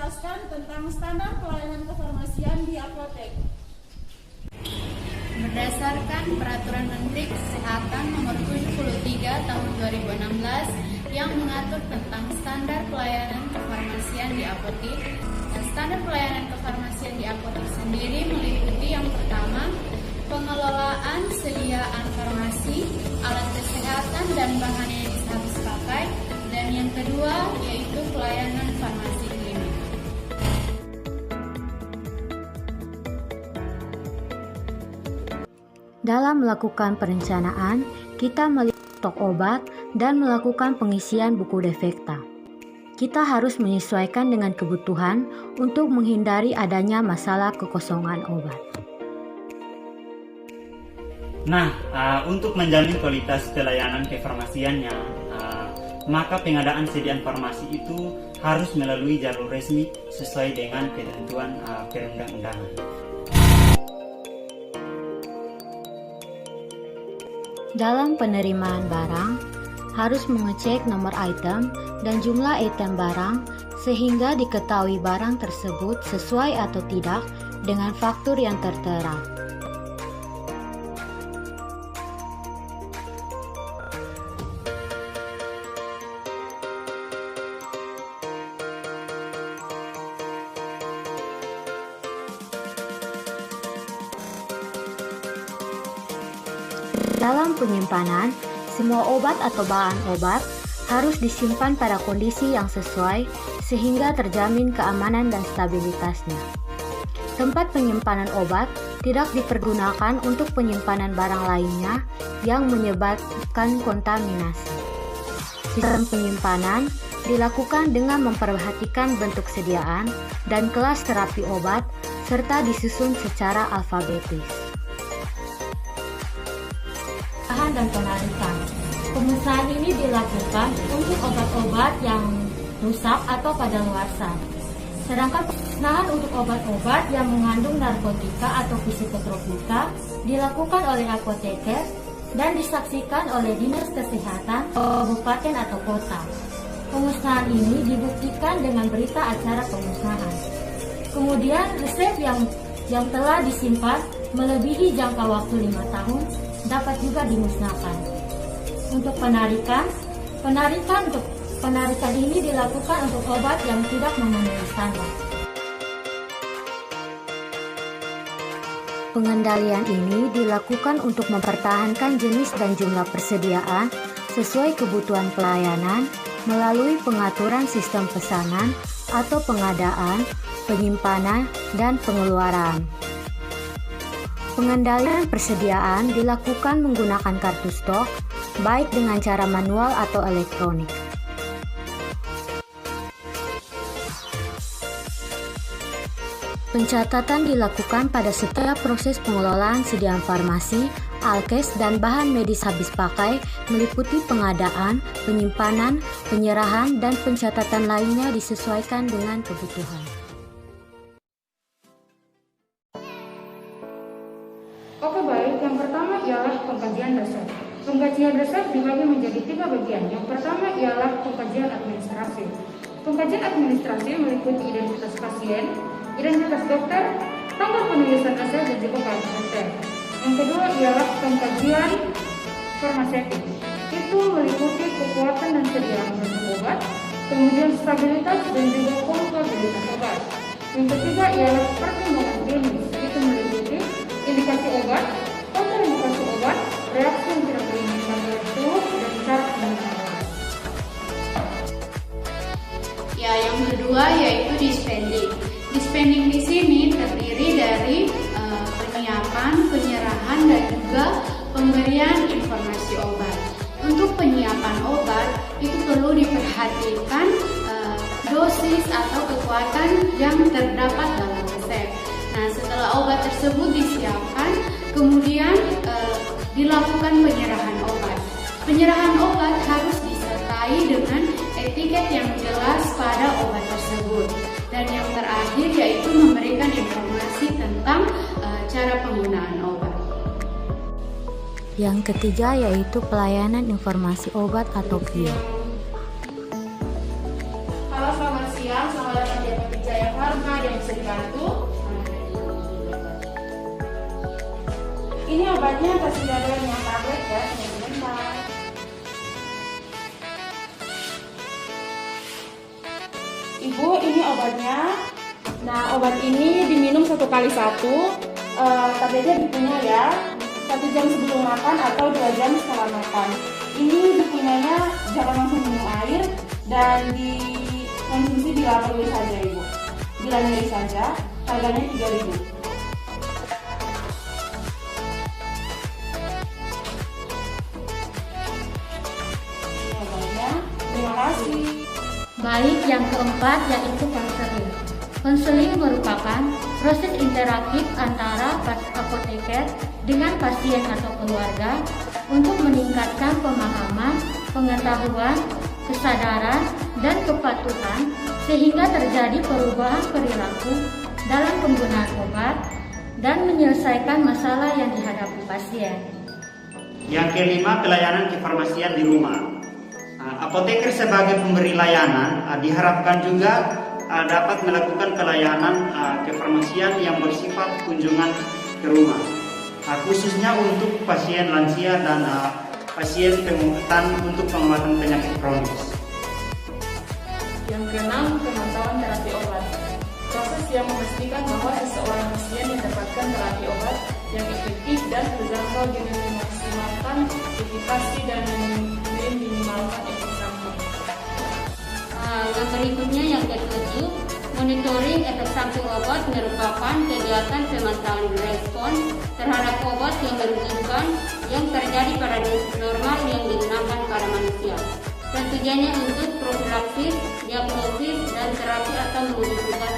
menjelaskan tentang standar pelayanan kefarmasian di apotek. Berdasarkan Peraturan Menteri Kesehatan Nomor 73 Tahun 2016 yang mengatur tentang standar pelayanan kefarmasian di apotek, standar pelayanan kefarmasian di apotek sendiri meliputi yang pertama, pengelolaan sediaan farmasi, alat kesehatan dan bahan yang habis pakai, dan yang kedua yaitu pelayanan farmasi klinik. Dalam melakukan perencanaan, kita melihat stok obat dan melakukan pengisian buku defekta. Kita harus menyesuaikan dengan kebutuhan untuk menghindari adanya masalah kekosongan obat. Nah, untuk menjamin kualitas pelayanan kefarmasiannya, maka pengadaan sediaan farmasi itu harus melalui jalur resmi sesuai dengan ketentuan perundang-undangan. Dalam penerimaan barang, harus mengecek nomor item dan jumlah item barang sehingga diketahui barang tersebut sesuai atau tidak dengan faktur yang tertera. Dalam penyimpanan, semua obat atau bahan obat harus disimpan pada kondisi yang sesuai sehingga terjamin keamanan dan stabilitasnya. Tempat penyimpanan obat tidak dipergunakan untuk penyimpanan barang lainnya yang menyebabkan kontaminasi. Sistem penyimpanan dilakukan dengan memperhatikan bentuk sediaan dan kelas terapi obat serta disusun secara alfabetis. Dan penarikan. Pemusnahan ini dilakukan untuk obat-obat yang rusak atau kadaluarsa. Sedangkan pemusnahan untuk obat-obat yang mengandung narkotika atau psikotropika dilakukan oleh apoteker dan disaksikan oleh Dinas Kesehatan kabupaten atau kota. Pemusnahan ini dibuktikan dengan berita acara pemusnahan. Kemudian resep yang telah disimpan melebihi jangka waktu 5 tahun dapat juga dimusnahkan. Untuk penarikan ini dilakukan untuk obat yang tidak memenuhi standar. Pengendalian ini dilakukan untuk mempertahankan jenis dan jumlah persediaan sesuai kebutuhan pelayanan melalui pengaturan sistem pesanan atau pengadaan, penyimpanan, dan pengeluaran. Pengendalian persediaan dilakukan menggunakan kartu stok, baik dengan cara manual atau elektronik. Pencatatan dilakukan pada setiap proses pengelolaan sediaan farmasi, alkes, dan bahan medis habis pakai, meliputi pengadaan, penyimpanan, penyerahan, dan pencatatan lainnya disesuaikan dengan kebutuhan. Oke baik, yang pertama ialah pengkajian resep. Pengkajian resep dibagi menjadi 3 bagian. Yang pertama ialah pengkajian administrasi. Pengkajian administrasi meliputi identitas pasien, identitas dokter, tanggal penulisan resep dan juga kartu dokter. Yang kedua ialah pengkajian farmaseutik. Itu meliputi kekuatan dan sediaan obat, kemudian stabilitas dan juga kontrolabilitas obat. Yang ketiga ialah pertimbangan klinis. Itu meliputi indikasi obat, kontraindikasi obat, reaksi yang tidak diinginkan oleh tubuh, dan cara penggunaan. Ya, yang kedua yaitu dispending. Dispending di sini terdiri dari penyiapan, penyerahan, dan juga pemberian informasi obat. Untuk penyiapan obat itu perlu diperhatikan dosis atau kekuatan yang terdapat dalam resep. Nah, setelah obat tersebut disiapkan, kemudian dilakukan penyerahan obat. Penyerahan obat harus disertai dengan etiket yang jelas pada obat tersebut. Dan yang terakhir yaitu memberikan informasi tentang cara penggunaan obat. Yang ketiga yaitu pelayanan informasi obat atau PIO. Halo, selamat siang. Selamat datang di Apotek Jaya dibantu. Ini obatnya kasih dalam yang tablet ya, sebentar. Ibu, ini obatnya. Nah, obat ini diminum 1 kali 1. Tabletnya dipunya ya. 1 jam sebelum makan atau 2 jam setelah makan. Ini dipunyanya jangan langsung minum air dan dikonsumsi bila perlu saja ibu. Bila nyeri saja, harganya 3.000. Ini obatnya. Terima kasih. Baik, yang keempat yaitu konseling. Konseling merupakan proses interaktif antara apoteker dengan pasien atau keluarga untuk meningkatkan pemahaman, pengetahuan, kesadaran, dan kepatuhan sehingga terjadi perubahan perilaku dalam penggunaan obat dan menyelesaikan masalah yang dihadapi pasien. Yang kelima, pelayanan kefarmasian di rumah. Apoteker sebagai pemberi layanan diharapkan juga dapat melakukan pelayanan kefarmasian yang bersifat kunjungan ke rumah, khususnya untuk pasien lansia dan pasien untuk pengobatan penyakit kronis. Yang keenam, pemantauan terapi obat. Proses yang memastikan bahwa seseorang pasien mendapatkan terapi obat yang efektif dan terjangkau dengan memaksimalkan efikasi dan meminimalkan efek samping. Yang berikutnya yang ketujuh, monitoring efek samping obat merupakan kegiatan pemantauan respon terhadap obat yang merugikan yang terjadi pada dosis normal yang digunakan pada manusia. Tujuannya untuk profilaksis, diagnosis, dan terapi atau mewujudkan